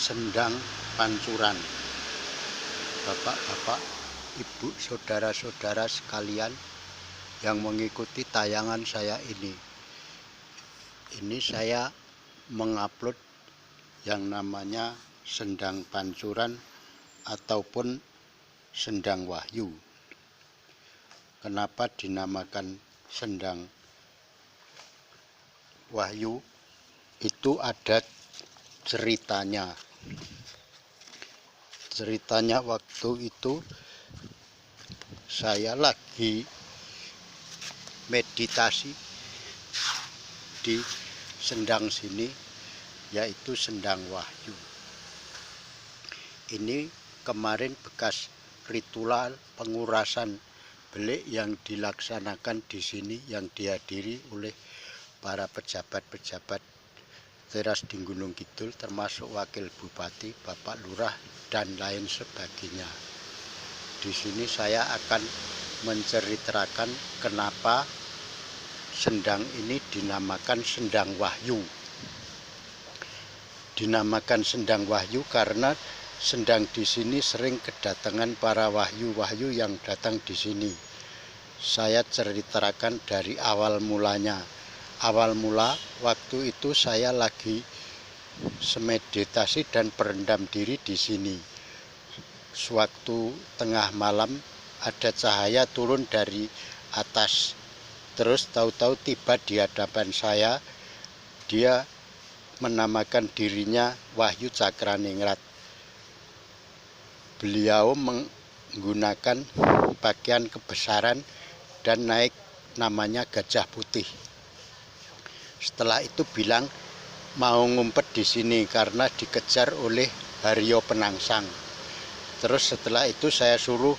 Sendang Pancuran. Bapak-bapak, ibu, saudara-saudara sekalian yang mengikuti tayangan saya ini. Ini saya mengupload yang namanya Sendang Pancuran ataupun Sendang Wahyu. Kenapa dinamakan Sendang Wahyu? Itu ada ceritanya. Ceritanya waktu itu saya lagi meditasi di sendang sini, yaitu Sendang Wahyu. Ini kemarin bekas ritual pengurasan belik yang dilaksanakan di sini, yang dihadiri oleh para pejabat-pejabat teras di Gunung Kidul, termasuk Wakil Bupati, Bapak Lurah, dan lain sebagainya. Di sini saya akan menceritakan kenapa sendang ini dinamakan Sendang Wahyu. Dinamakan Sendang Wahyu karena sendang di sini sering kedatangan para wahyu-wahyu yang datang di sini. Saya ceritakan dari awal mulanya. Awal mula waktu itu saya lagi semeditasi dan berendam diri di sini. Sewaktu tengah malam ada cahaya turun dari atas. Terus tahu-tahu tiba di hadapan saya. Dia menamakan dirinya Wahyu Cakraningrat. Beliau menggunakan pakaian kebesaran dan naik namanya Gajah Putih. Setelah itu bilang mau ngumpet di sini karena dikejar oleh Hario Penangsang. Terus setelah itu saya suruh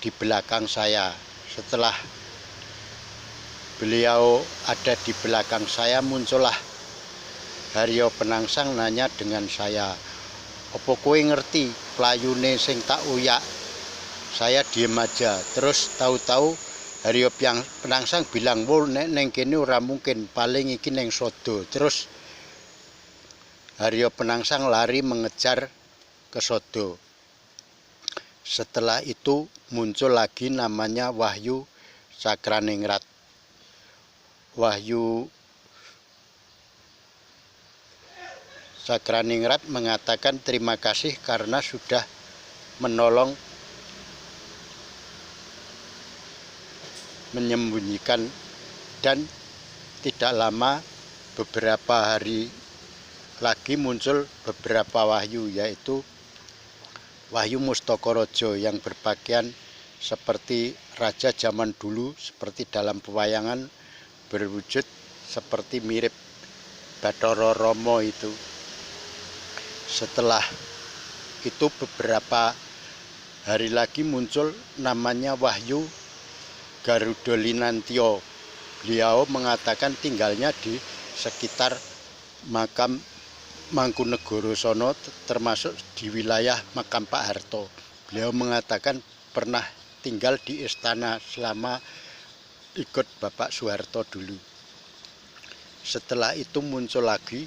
di belakang saya. Setelah beliau ada di belakang saya, muncullah Hario Penangsang nanya dengan saya, "Opo kowe ngerti playune sing tak uyak?" Saya diem aja. Terus tahu-tahu Hario Penangsang bilang, "Wul, nek neng kene ora mungkin, paling iki neng sodo." Terus Hario Penangsang lari mengejar ke sodo. Setelah itu muncul lagi namanya Wahyu Cakraningrat. Wahyu Cakraningrat mengatakan terima kasih karena sudah menolong menyembunyikan, dan tidak lama beberapa hari lagi muncul beberapa wahyu, yaitu Wahyu Mustokorojo yang berpakaian seperti raja zaman dulu, seperti dalam pewayangan, berwujud seperti mirip Bathara Rama itu. Setelah itu beberapa hari lagi muncul namanya Wahyu Garudalinantio. Beliau mengatakan tinggalnya di sekitar makam Mangkunegoro sono, termasuk di wilayah makam Pak Harto. Beliau mengatakan pernah tinggal di istana selama ikut Bapak Soeharto dulu. Setelah itu muncul lagi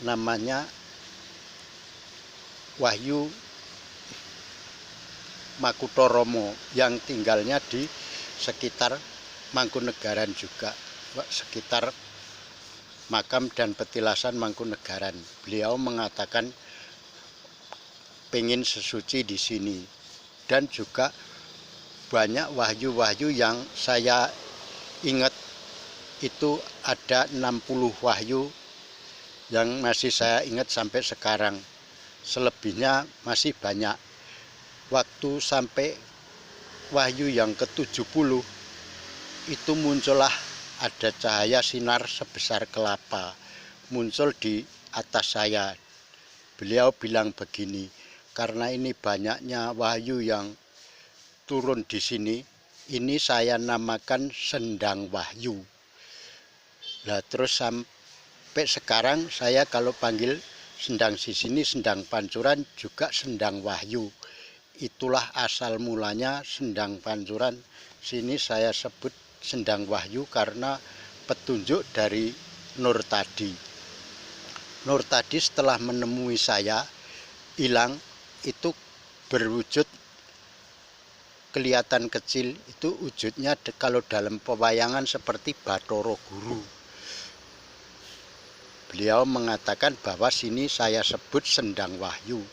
namanya Wahyu Makutoromo yang tinggalnya di sekitar Mangkunegaran juga, sekitar makam dan petilasan Mangkunegaran. Beliau mengatakan pengen sesuci di sini, dan juga banyak wahyu-wahyu yang saya ingat itu ada 60 wahyu yang masih saya ingat sampai sekarang. Selebihnya masih banyak. Waktu sampai wahyu yang ke-70 itu muncullah ada cahaya sinar sebesar kelapa muncul di atas saya. Beliau bilang begini, karena ini banyaknya wahyu yang turun di sini, ini saya namakan Sendang Wahyu. Nah, terus sampai sekarang saya kalau panggil sendang di sini Sendang Pancuran juga Sendang Wahyu. Itulah asal mulanya Sendang Pancuran. Sini saya sebut Sendang Wahyu karena petunjuk dari Nur tadi. Nur tadi setelah menemui saya hilang, itu berwujud kelihatan kecil, itu wujudnya kalau dalam pewayangan seperti Bathara Guru. Beliau mengatakan bahwa sini saya sebut Sendang Wahyu.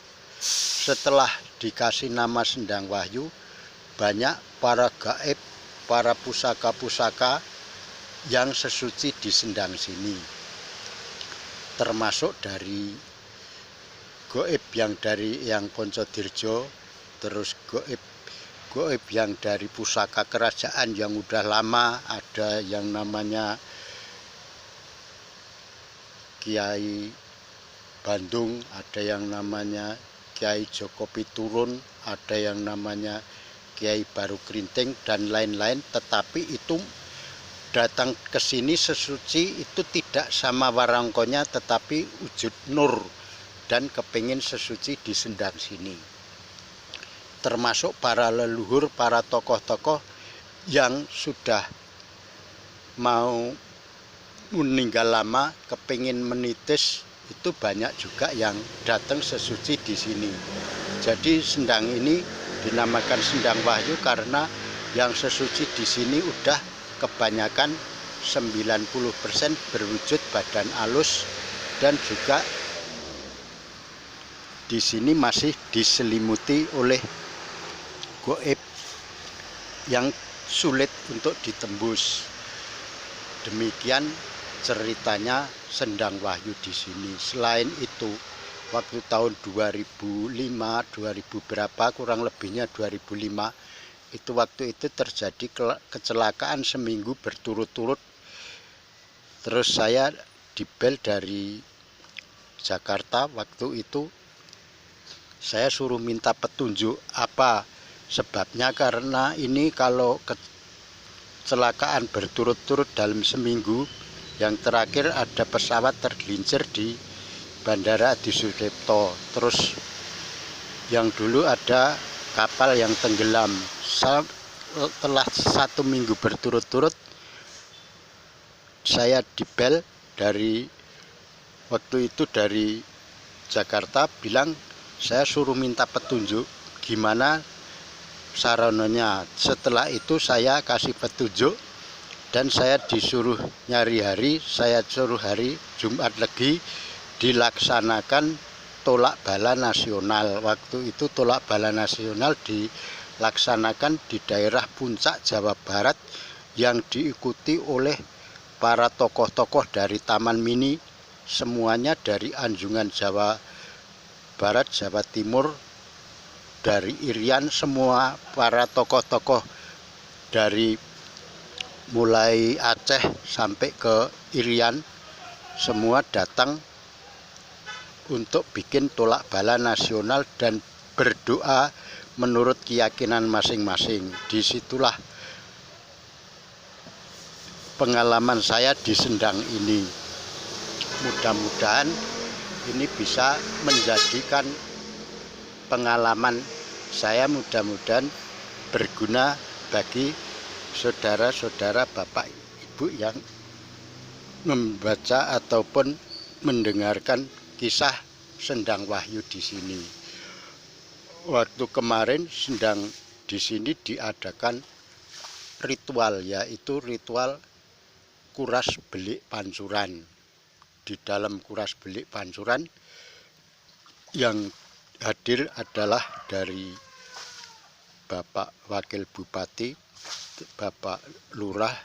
Setelah dikasih nama Sendang Wahyu, banyak para gaib, para pusaka-pusaka yang sesuci di sendang sini. Termasuk dari gaib yang Poncodirjo, terus gaib yang dari pusaka kerajaan yang udah lama, ada yang namanya Kiai Bandung, ada yang namanya Kiai Joko Piturun, ada yang namanya Kiai Baru Kerinting, dan lain-lain. Tetapi itu datang ke sini sesuci itu tidak sama warangkonya, tetapi wujud nur dan kepingin sesuci di sendang sini. Termasuk para leluhur, para tokoh-tokoh yang sudah mau meninggal lama, kepingin menitis, itu banyak juga yang datang sesuci di sini. Jadi sendang ini dinamakan Sendang Wahyu karena yang sesuci di sini udah kebanyakan 90% berwujud badan alus, dan juga di sini masih diselimuti oleh gaib yang sulit untuk ditembus. Demikian ceritanya Sendang Wahyu di sini. Selain itu, waktu tahun 2005, 2000 berapa, kurang lebihnya 2005, itu waktu itu terjadi kecelakaan seminggu berturut-turut. Terus saya dibel dari Jakarta. Waktu itu saya suruh minta petunjuk apa sebabnya, karena ini kalau kecelakaan berturut-turut dalam seminggu, yang terakhir ada pesawat tergelincir di Bandara Adi Sucipto, terus yang dulu ada kapal yang tenggelam. Setelah 1 minggu berturut-turut saya dibel dari waktu itu dari Jakarta, bilang saya suruh minta petunjuk gimana sarananya. Setelah itu saya kasih petunjuk dan saya disuruh nyari hari. Saya suruh hari Jumat Legi dilaksanakan tolak bala nasional. Waktu itu tolak bala nasional dilaksanakan di daerah Puncak, Jawa Barat, yang diikuti oleh para tokoh-tokoh dari Taman Mini, semuanya dari Anjungan Jawa Barat, Jawa Timur, dari Irian, semua para tokoh-tokoh dari mulai Aceh sampai ke Irian semua datang untuk bikin tolak bala nasional dan berdoa menurut keyakinan masing-masing. Disitulah pengalaman saya di sendang ini. Mudah-mudahan ini bisa menjadikan pengalaman saya, mudah-mudahan berguna bagi saudara-saudara, bapak ibu yang membaca ataupun mendengarkan kisah Sendang Wahyu di sini. Waktu kemarin Sendang di sini diadakan ritual, yaitu ritual kuras belik pancuran. Di dalam kuras belik pancuran yang hadir adalah dari Bapak Wakil Bupati, Bapak Lurah,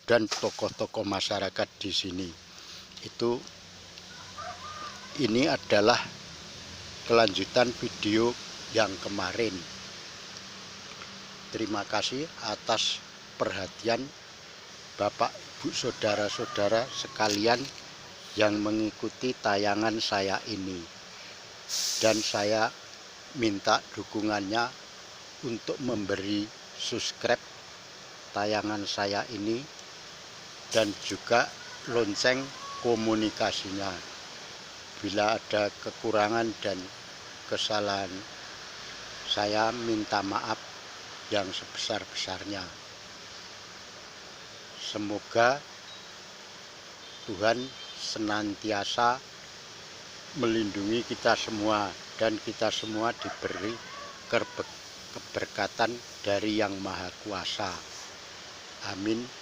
dan tokoh-tokoh masyarakat di sini. Ini adalah kelanjutan video yang kemarin. Terima kasih atas perhatian Bapak, Ibu, saudara-saudara sekalian yang mengikuti tayangan saya ini. Dan saya minta dukungannya untuk memberi subscribe tayangan saya ini dan juga lonceng komunikasinya. Bila ada kekurangan dan kesalahan, saya minta maaf yang sebesar-besarnya. Semoga Tuhan senantiasa melindungi kita semua, dan kita semua diberi keberkatan dari Yang Maha Kuasa. Amin.